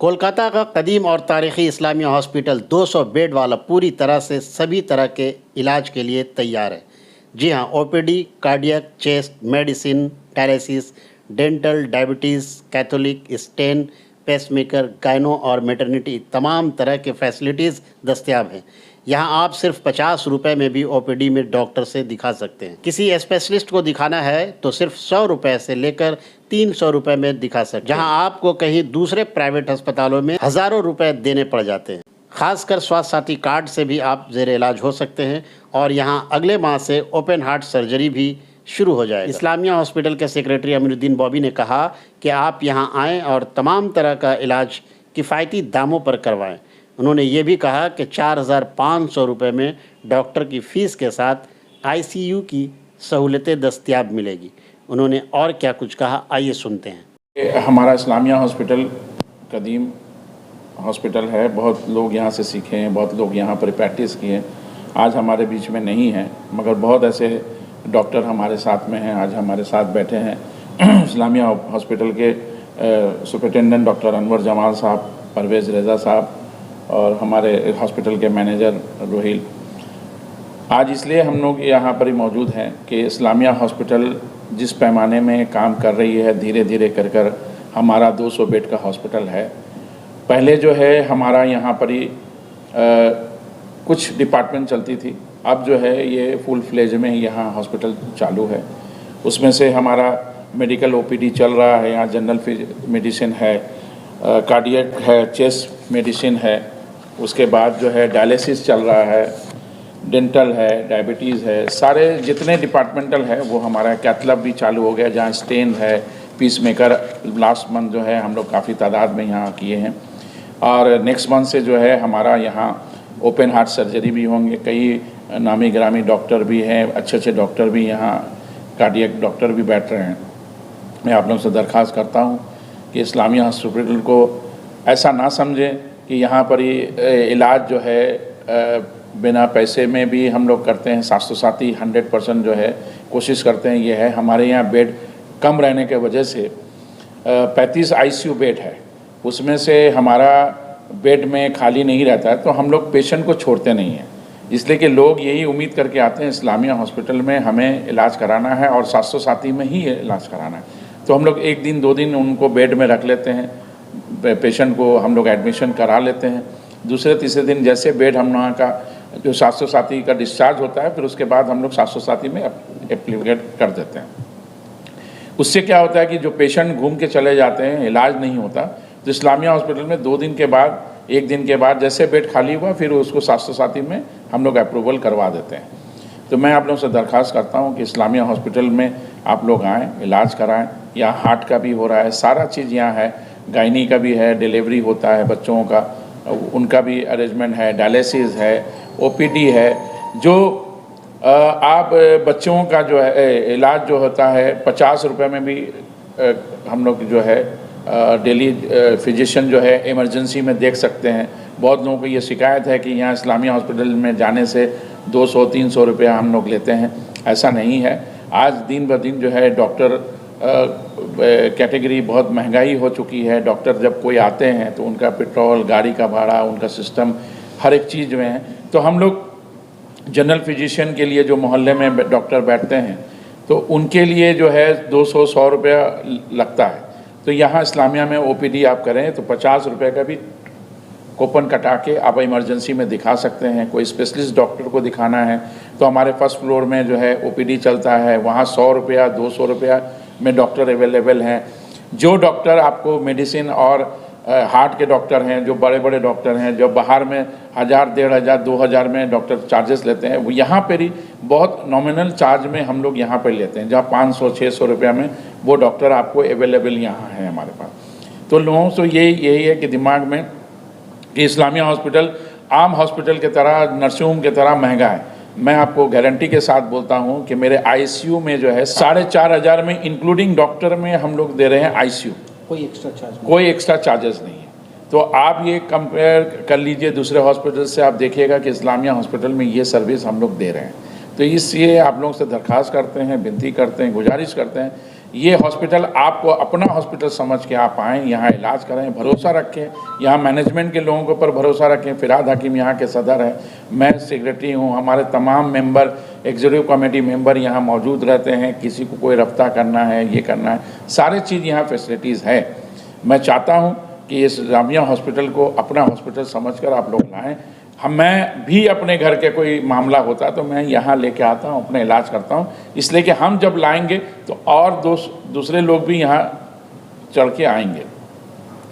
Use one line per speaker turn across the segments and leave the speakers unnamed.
कोलकाता का कदीम और तारीख़ी इस्लामिया हॉस्पिटल 200 बेड वाला पूरी तरह से सभी तरह के इलाज के लिए तैयार है। जी हाँ, OPD, cardiac, chest, medicine, dialysis, dental, diabetes, Catholic, stent, pacemaker, gynae और मैटरनिटी तमाम तरह के फैसिलिटीज़ दस्तियाब हैं। यहाँ आप सिर्फ 50 रुपये में भी ओपीडी में डॉक्टर से दिखा सकते हैं। किसी स्पेशलिस्ट को दिखाना है तो सिर्फ 100 रुपये से लेकर 300 रुपये में दिखा सकते हैं, जहाँ आपको कहीं दूसरे प्राइवेट अस्पतालों में हज़ारों रुपए देने पड़ जाते हैं। खासकर स्वास्थ्य साथी कार्ड से भी आप जेर इलाज हो सकते हैं और यहाँ अगले माह से ओपन हार्ट सर्जरी भी शुरू हो जाएगा। इस्लामिया हॉस्पिटल के सेक्रेटरी अमीरुद्दीन बॉबी ने कहा कि आप यहाँ आएँ और तमाम तरह का इलाज किफ़ायती दामों पर करवाएं। उन्होंने ये भी कहा कि 4,500 रुपये में डॉक्टर की फ़ीस के साथ आईसीयू की सहूलतें दस्तयाब मिलेगी। उन्होंने और क्या कुछ कहा, आइए सुनते हैं।
हमारा इस्लामिया हॉस्पिटल कदीम हॉस्पिटल है, बहुत लोग यहाँ से सीखे हैं, बहुत लोग यहाँ पर प्रैक्टिस किए हैं। आज हमारे बीच में नहीं हैं, मगर बहुत ऐसे डॉक्टर हमारे साथ में हैं, आज हमारे साथ बैठे हैं। इस्लामिया हॉस्पिटल के सुपरिटेंडेंट डॉक्टर अनवर जमाल साहब, परवेज़ रज़ा साहब और हमारे हॉस्पिटल के मैनेजर रोहिल। आज इसलिए हम लोग यहाँ पर ही मौजूद हैं कि इस्लामिया हॉस्पिटल जिस पैमाने में काम कर रही है, धीरे धीरे कर हमारा 200 बेड का हॉस्पिटल है। पहले जो है हमारा यहाँ पर ही कुछ डिपार्टमेंट चलती थी, अब जो है ये फुल फ्लेज में यहाँ हॉस्पिटल चालू है। उसमें से हमारा मेडिकल ओपीडी चल रहा है, यहाँ जनरल मेडिसिन है, कार्डियक है, चेस्ट मेडिसिन है, उसके बाद जो है डायलिसिस चल रहा है, डेंटल है, डायबिटीज़ है, सारे जितने डिपार्टमेंटल है वो हमारा कैथलैब भी चालू हो गया, जहाँ स्टेन है, पीसमेकर लास्ट मंथ जो है हम लोग काफ़ी तादाद में यहाँ किए हैं। और नेक्स्ट मंथ से जो है हमारा यहाँ ओपन हार्ट सर्जरी भी होंगे। कई नामी ग्रामी डॉक्टर भी हैं, अच्छे अच्छे डॉक्टर भी यहाँ, कार्डियक डॉक्टर भी बैठ रहे हैं। मैं आप लोगों से दरख्वास्त करता हूँ कि इस्लामिया हॉस्पिटल को ऐसा ना समझें कि यहाँ पर ही इलाज जो है बिना पैसे में भी हम लोग करते हैं। स्वास्थ्य साथी 100% जो है कोशिश करते हैं। ये है हमारे यहाँ बेड कम रहने के वजह से 35 आईसीयू बेड है, उसमें से हमारा बेड में खाली नहीं रहता है, तो हम लोग पेशेंट को छोड़ते नहीं हैं। इसलिए कि लोग यही उम्मीद करके आते हैं इस्लामिया हॉस्पिटल में हमें इलाज कराना है और स्वास्थ्य साथी में ही इलाज कराना है, तो हम लोग 1 दिन 2 दिन उनको बेड में रख लेते हैं, पेशेंट को हम लोग एडमिशन करा लेते हैं। दूसरे तीसरे दिन जैसे बेड हम वहाँ का जो स्वास्थ्य साथी का डिस्चार्ज होता है, फिर उसके बाद हम लोग स्वास्थ्य साथी में एप्लीकेट कर देते हैं। उससे क्या होता है कि जो पेशेंट घूम के चले जाते हैं, इलाज नहीं होता, तो इस्लामिया हॉस्पिटल में 2 दिन के बाद, 1 दिन के बाद जैसे बेड खाली हुआ फिर उसको स्वास्थ्य साथी में हम लोग अप्रूवल करवा देते हैं। तो मैं आप लोगों से दरख्वास्त करता हूँ कि इस्लामिया हॉस्पिटल में आप लोग आएँ, इलाज कराएँ। यहाँ हार्ट का भी हो रहा है, सारा चीज़ यहाँ है, गायनी का भी है, डिलीवरी होता है बच्चों का, उनका भी अरेंजमेंट है, डायलिसिस है, ओपीडी है। जो आप बच्चों का जो है इलाज जो होता है 50 रुपये में भी हम लोग जो है डेली फिजिशियन जो है इमरजेंसी में देख सकते हैं। बहुत लोगों को ये शिकायत है कि यहाँ इस्लामिया हॉस्पिटल में जाने से 200-300 रुपया हम लोग लेते हैं। ऐसा नहीं है। आज दिन ब दिन जो है डॉक्टर कैटेगरी बहुत महंगाई हो चुकी है। डॉक्टर जब कोई आते हैं तो उनका पेट्रोल, गाड़ी का भाड़ा, उनका सिस्टम, हर एक चीज़ में है। तो हम लोग जनरल फिजिशियन के लिए जो मोहल्ले में डॉक्टर बैठते हैं तो उनके लिए जो है 200-100 रुपया लगता है। तो यहाँ इस्लामिया में ओपीडी आप करें तो 50 रुपये का भी कूपन कटा के आप इमरजेंसी में दिखा सकते हैं। कोई स्पेशलिस्ट डॉक्टर को दिखाना है तो हमारे फर्स्ट फ्लोर में जो है ओपीडी चलता है, वहाँ 100 रुपया 200 रुपया में डॉक्टर अवेलेबल हैं। जो डॉक्टर आपको मेडिसिन और हार्ट के डॉक्टर हैं, जो बड़े बड़े डॉक्टर हैं, जो बाहर में 1000, 1500, 2000 में डॉक्टर चार्जेस लेते हैं, वो यहाँ पर ही बहुत नॉमिनल चार्ज में हम लोग यहाँ पर लेते हैं, जहाँ 500-600 रुपया में वो डॉक्टर आपको अवेलेबल यहाँ है हमारे पास। तो लोगों से यही है कि दिमाग में कि इस्लामिया हॉस्पिटल आम हॉस्पिटल की तरह, नर्सिंग होम की तरह महंगा है। मैं आपको गारंटी के साथ बोलता हूँ कि मेरे आईसीयू में जो है 4500 में इंक्लूडिंग डॉक्टर में हम लोग दे रहे हैं आईसीयू, कोई एक्स्ट्रा चार्जेस नहीं है। तो आप ये कंपेयर कर लीजिए दूसरे हॉस्पिटल से, आप देखिएगा कि इस्लामिया हॉस्पिटल में ये सर्विस हम लोग दे रहे हैं। तो इसलिए आप लोगों से दरख्वास्त करते हैं, विनती करते हैं, गुजारिश करते हैं ये हॉस्पिटल आपको अपना हॉस्पिटल समझ के आप आएँ, यहाँ इलाज कराएं, भरोसा रखें, यहाँ मैनेजमेंट के लोगों के ऊपर भरोसा रखें। फिरहाद हकीम यहाँ के सदर हैं, मैं सेक्रेटरी हूँ, हमारे तमाम मेंबर, एग्जीक्यूटिव कमेटी मेंबर यहाँ मौजूद रहते हैं। किसी को कोई रफ्ता करना है, ये करना है, सारी चीज़ यहाँ फैसिलिटीज़ है। मैं चाहता हूँ कि इस जामिया हॉस्पिटल को अपना हॉस्पिटल समझकर आप लोग लाएँ। मैं भी अपने घर के कोई मामला होता है तो मैं यहाँ लेके आता हूँ, अपना इलाज करता हूँ, इसलिए कि हम जब लाएंगे तो और दूसरे लोग भी यहाँ चढ़ के आएंगे,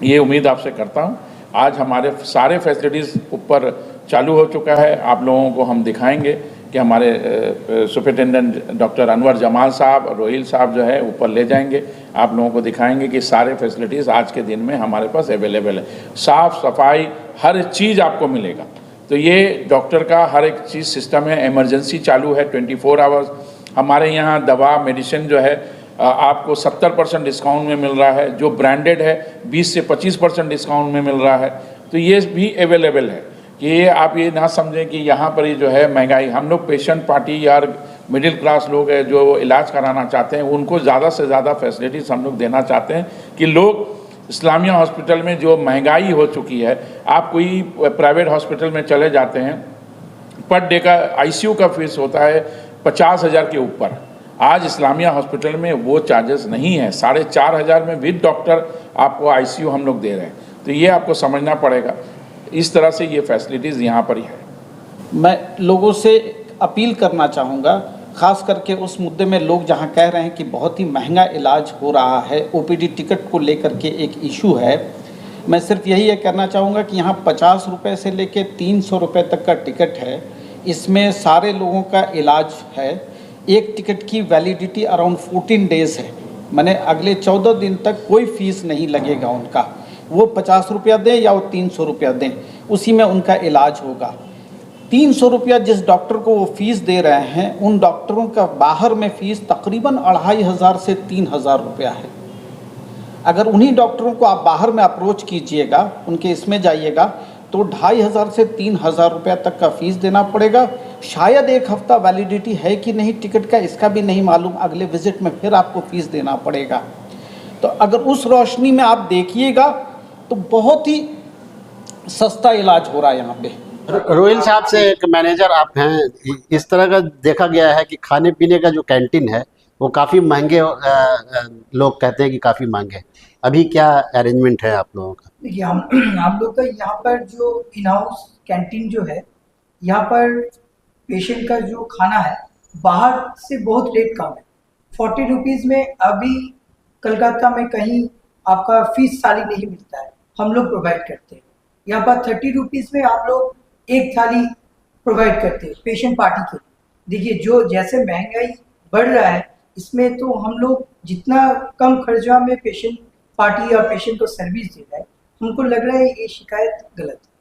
ये उम्मीद आपसे करता हूँ। आज हमारे सारे फैसिलिटीज़ ऊपर चालू हो चुका है। आप लोगों को हम दिखाएंगे कि हमारे सुपरिटेंडेंट डॉक्टर अनवर जमाल साहब, रोहिल साहब जो है ऊपर ले जाएंगे, आप लोगों को दिखाएंगे कि सारे फैसिलिटीज़ आज के दिन में हमारे पास अवेलेबल है। साफ़ सफाई हर चीज़ आपको मिलेगा। तो ये डॉक्टर का हर एक चीज़ सिस्टम है। इमरजेंसी चालू है 24 आवर्स। हमारे यहाँ दवा मेडिसिन जो है आपको 70% डिस्काउंट में मिल रहा है, जो ब्रांडेड है 20 से 25% डिस्काउंट में मिल रहा है। तो ये भी अवेलेबल है कि ये आप ये ना समझें कि यहाँ पर ये जो है महंगाई। हम लोग पेशेंट पार्टी या मिडिल क्लास लोग हैं जो इलाज कराना चाहते हैं, उनको ज़्यादा से ज़्यादा फैसिलिटीज़ हम लोग देना चाहते हैं कि लोग इस्लामिया हॉस्पिटल में जो महंगाई हो चुकी है, आप कोई प्राइवेट हॉस्पिटल में चले जाते हैं, पर डे का आईसीयू का फीस होता है 50,000 के ऊपर। आज इस्लामिया हॉस्पिटल में वो चार्जेस नहीं है, 4,500 में विद डॉक्टर आपको आईसीयू हम लोग दे रहे हैं। तो ये आपको समझना पड़ेगा। इस तरह से ये फैसिलिटीज़ यहाँ पर ही है।
मैं लोगों से अपील करना चाहूँगा, ख़ास करके उस मुद्दे में लोग जहाँ कह रहे हैं कि बहुत ही महंगा इलाज हो रहा है, ओपीडी टिकट को लेकर के एक इशू है। मैं सिर्फ यही कहना चाहूँगा कि यहाँ 50 रुपये से लेके 300 रुपये तक का टिकट है। इसमें सारे लोगों का इलाज है। एक टिकट की वैलिडिटी अराउंड 14 डेज़ है, माने अगले 14 दिन तक कोई फ़ीस नहीं लगेगा उनका। वो 50 रुपया दें या वो 300 रुपया दें, उसी में उनका इलाज होगा। 300 रुपया जिस डॉक्टर को वो फीस दे रहे हैं, उन डॉक्टरों का बाहर में फ़ीस तकरीबन 2,500 से 3,000 रुपया है। अगर उन्हीं डॉक्टरों को आप बाहर में अप्रोच कीजिएगा, उनके इसमें जाइएगा, तो 2,500 से 3,000 रुपया तक का फ़ीस देना पड़ेगा। शायद 1 हफ़्ता वैलिडिटी है कि नहीं टिकट का, इसका भी नहीं मालूम। अगले विज़िट में फिर आपको फ़ीस देना पड़ेगा। तो अगर उस रोशनी में आप देखिएगा तो बहुत ही सस्ता इलाज हो रहा है यहाँ पे।
रोहिल साहब से एक मैनेजर आप हैं, इस तरह का देखा गया है कि खाने पीने का जो कैंटीन है वो काफ़ी महंगे, लोग कहते हैं कि काफ़ी महंगे। अभी क्या अरेंजमेंट है आप लोगों का?
देखिए, हम लोग का यहाँ पर जो इन हाउस कैंटीन जो है, यहाँ पर पेशेंट का जो खाना है बाहर से बहुत रेट कम है। 40 रुपीज़ में अभी कलकत्ता में कहीं आपका फीस थाली नहीं मिलता है, हम लोग प्रोवाइड करते हैं। यहाँ पर 30 रुपीज़ में आप लोग एक थाली प्रोवाइड करते हैं पेशेंट पार्टी के। देखिए, जो जैसे महंगाई बढ़ रहा है, इसमें तो हम लोग जितना कम खर्चा में पेशेंट पार्टी या पेशेंट को सर्विस दे रहा है, हमको लग रहा है ये शिकायत गलत है।